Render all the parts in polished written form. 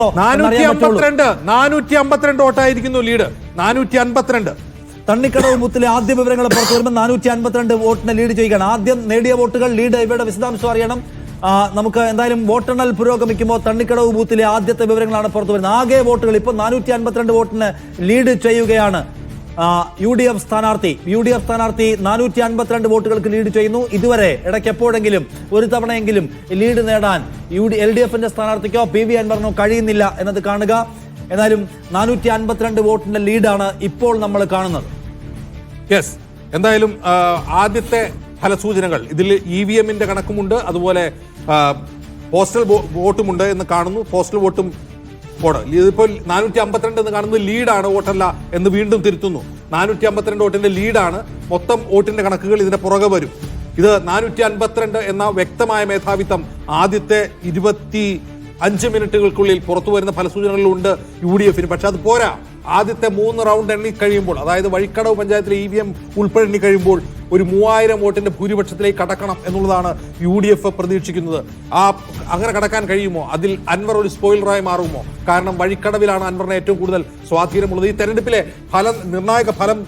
452 വോട്ടായിരിക്കുന്നു lead. 452. Thannikkadavu ബൂത്തിലെ ആദ്യ വിവരങ്ങൾ പുറത്തു വരുമ്പോൾ 452 വോട്ടിന് ലീഡ് ചെയ്യുകയാണ്. ആദ്യം നേടിയ വോട്ടുകൾ ലീഡ് ഇവരുടെ വിശദാംശം അറിയണം. നമുക്ക് എന്തായാലും വോട്ടെണ്ണൽ പുരോഗമിക്കുമ്പോൾ തണ്ണിക്കടവ് ബൂത്തിലെ ആദ്യത്തെ വിവരങ്ങളാണ് പുറത്തു വരുന്നത്. ആകെ വോട്ടുകൾ ഇപ്പോൾ 452 വോട്ടിന് ലീഡ് ചെയ്യുകയാണ് UDF സ്ഥാനാർത്ഥി. 452 വോട്ടുകൾക്ക് ലീഡ് ചെയ്യുന്നു. ഇതുവരെ ഇടയ്ക്ക് എപ്പോഴെങ്കിലും ഒരു തവണയെങ്കിലും ലീഡ് നേടാൻ LDFന്റെ സ്ഥാനാർത്ഥിക്കോ PV അൻവറിനോ കഴിയുന്നില്ല എന്നത് കാണുക. എന്നാലും 452 വോട്ടിന്റെ ലീഡാണ് ഇപ്പോൾ നമ്മൾ കാണുന്നത്. യെസ്, എന്തായാലും ആദ്യത്തെ ഫലസൂചനകൾ ഇതിൽ EVMന്റെ കണക്കുമുണ്ട്, അതുപോലെ പോസ്റ്റൽ വോട്ടുമുണ്ട് എന്ന് കാണുന്നു. പോസ്റ്റൽ വോട്ടും ഇതിപ്പോൾ 452 എന്ന് കാണുന്നത് ലീഡാണ്, വോട്ടല്ല എന്ന് വീണ്ടും തിരുത്തുന്നു. 452 വോട്ടിന്റെ ലീഡാണ്. മൊത്തം വോട്ടിന്റെ കണക്കുകൾ ഇതിന്റെ പുറകെ വരും. ഇത് 452 എന്ന വ്യക്തമായ മേധാവിത്വം ആദ്യത്തെ 25 മിനിറ്റുകൾക്കുള്ളിൽ പുറത്തു വരുന്ന ഫലസൂചനകളിലുണ്ട് UDFന്. പക്ഷെ അത് പോരാ. ആദ്യത്തെ 3 റൗണ്ട് എണ്ണി കഴിയുമ്പോൾ, അതായത് വഴിക്കടവ് പഞ്ചായത്തിലെ EVM ഉൾപ്പെടെ എണ്ണി കഴിയുമ്പോൾ ഒരു 3000 വോട്ടിന്റെ ഭൂരിപക്ഷത്തിലേക്ക് കടക്കണം എന്നുള്ളതാണ് UDF പ്രതീക്ഷിക്കുന്നത്. അങ്ങനെ കടക്കാൻ കഴിയുമോ? അതിൽ അൻവർ ഒരു സ്പോയിലറായി മാറുമോ? കാരണം വഴിക്കടവിലാണ് അൻവറിന് ഏറ്റവും കൂടുതൽ സ്വാധീനമുള്ളത്. ഈ തെരഞ്ഞെടുപ്പിലെ നിർണായക ഫലം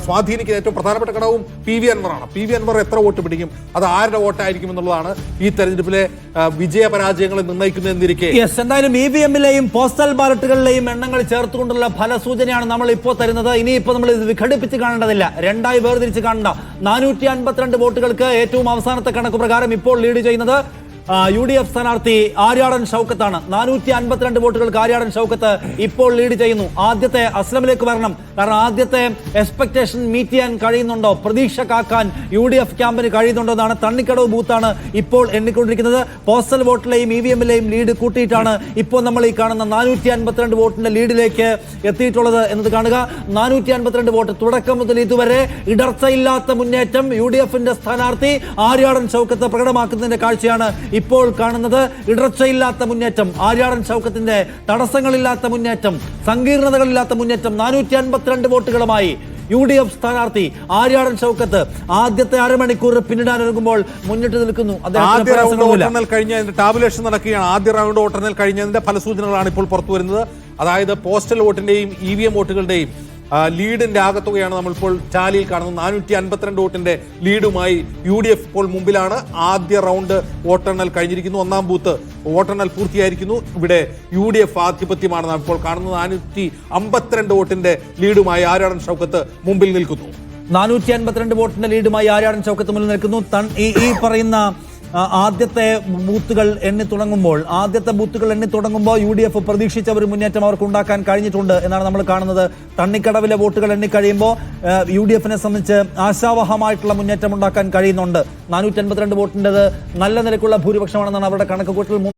സ്വാധീനിക്കുന്ന ഏറ്റവും പ്രധാനപ്പെട്ട ഘടകവും PV അൻവറാണ്. PV അൻവർ എത്ര വോട്ട് പിടിക്കും, അത് ആരുടെ വോട്ടായിരിക്കും എന്നുള്ളതാണ് ഈ തെരഞ്ഞെടുപ്പിലെ വിജയപരാജയങ്ങളെ നിർണ്ണയിക്കുന്നതെന്നിരിക്കെ. എന്തായാലും EVMലെയും പോസ്റ്റൽ ബാലറ്റുകളിലെയും എണ്ണങ്ങൾ ചേർത്തുകൊണ്ടുള്ള ഫലസൂചനയാണ് നമ്മൾ ഇപ്പോൾ തരുന്നത്. ഇനിയിപ്പോൾ നമ്മൾ ഇത് വിഘടിപ്പിച്ച് കാണേണ്ടതില്ല, രണ്ടായി വേർതിരിച്ച് കാണണ്ട. 452 വോട്ടുകൾക്ക് ഏറ്റവും അവസാനത്തെ കണക്ക് പ്രകാരം ഇപ്പോൾ ലീഡ് ചെയ്യുന്നത് UDF സ്ഥാനാർത്ഥി ആര്യാടൻ ഷൗക്കത്താണ്. 452 വോട്ടുകൾക്ക് ആര്യാടൻ ഷൗക്കത്ത് ഇപ്പോൾ ലീഡ് ചെയ്യുന്നു. ആദ്യത്തെ അസ്ലമിലേക്ക് വരണം, കാരണം ആദ്യത്തെ എക്സ്പെക്ടേഷൻ മീറ്റ് ചെയ്യാൻ കഴിയുന്നുണ്ടോ, പ്രതീക്ഷ കാക്കാൻ UDF ക്യാമ്പിന് കഴിയുന്നുണ്ടോ എന്നാണ്. തണ്ണിക്കടവ് ബൂത്താണ് ഇപ്പോൾ എണ്ണിക്കൊണ്ടിരിക്കുന്നത്. പോസ്റ്റൽ വോട്ടിലെയും EVMലെയും ലീഡ് കൂട്ടിയിട്ടാണ് ഇപ്പോൾ നമ്മൾ ഈ കാണുന്ന 452 വോട്ടിന്റെ ലീഡിലേക്ക് എത്തിയിട്ടുള്ളത് എന്നത് കാണുക. 452 വോട്ട് തുടക്കം മുതൽ ഇതുവരെ ഇടർച്ചയില്ലാത്ത മുന്നേറ്റം UDFന്റെ സ്ഥാനാർത്ഥി ആര്യാടൻ ഷൗക്കത്ത് പ്രകടമാക്കുന്നതിന്റെ കാഴ്ചയാണ് ഇപ്പോൾ കാണുന്നത്. ഇടർച്ചയില്ലാത്ത മുന്നേറ്റം, ആര്യാടൻ ഷൗക്കത്തിന്റെ തടസ്സങ്ങളില്ലാത്ത മുന്നേറ്റം, സങ്കീർണതകളില്ലാത്ത മുന്നേറ്റം. 452 വോട്ടുകളുമായി UDF സ്ഥാനാർത്ഥി ആര്യാടൻ ഷൗക്കത്ത് ആദ്യത്തെ അരമണിക്കൂർ പിന്നിടാനൊരുങ്ങുമ്പോൾ മുന്നിട്ട് നിൽക്കുന്നു. ആദ്യ റൗണ്ട് വോട്ടെണ്ണൽ കഴിഞ്ഞതിന്റെ ടാബുലേഷൻ നടക്കുകയാണ്. ആദ്യ റൗണ്ട് വോട്ടെണ്ണൽ കഴിഞ്ഞതിന്റെ ഫലസൂചനകളാണ് ഇപ്പോൾ പുറത്തു വരുന്നത്. അതായത് പോസ്റ്റൽ വോട്ടിന്റെയും EVM വോട്ടുകളുടെയും ലീഡിന്റെ ആകത്തുകയാണ് നമ്മളിപ്പോൾ ടാലിയിൽ കാണുന്നത്. 452 വോട്ടിന്റെ ലീഡുമായി UDF ഇപ്പോൾ മുമ്പിലാണ്. ആദ്യ റൗണ്ട് വോട്ടെണ്ണൽ കഴിഞ്ഞിരിക്കുന്നു. ഒന്നാം ബൂത്ത് വോട്ടെണ്ണൽ പൂർത്തിയായിരിക്കുന്നു. ഇവിടെ UDF ആധിപത്യമാണ് നാം ഇപ്പോൾ കാണുന്നത്. 452 വോട്ടിന്റെ ലീഡുമായി ആര്യാടൻ ഷൗക്കത്ത് മുമ്പിൽ നിൽക്കുന്നു. 452 വോട്ടിന്റെ ലീഡുമായി ആര്യാടൻ ഷൗക്കത്ത് മുന്നിൽ നിൽക്കുന്നു. ഈ പറയുന്ന ആദ്യത്തെ ബൂത്തുകൾ എണ്ണി തുടങ്ങുമ്പോൾ UDF പ്രതീക്ഷിച്ച ഒരു മുന്നേറ്റം അവർക്ക് ഉണ്ടാക്കാൻ കഴിഞ്ഞിട്ടുണ്ട് എന്നാണ് നമ്മൾ കാണുന്നത്. തണ്ണിക്കടവിലെ വോട്ടുകൾ എണ്ണിക്കഴിയുമ്പോൾ UDFനെ സംബന്ധിച്ച് ആശാവഹമായിട്ടുള്ള മുന്നേറ്റം ഉണ്ടാക്കാൻ കഴിയുന്നുണ്ട്. 452 വോട്ടിൻ്റെത് നല്ല നിലക്കുള്ള ഭൂരിപക്ഷമാണെന്നാണ് അവരുടെ കണക്കുകൂട്ടൽ.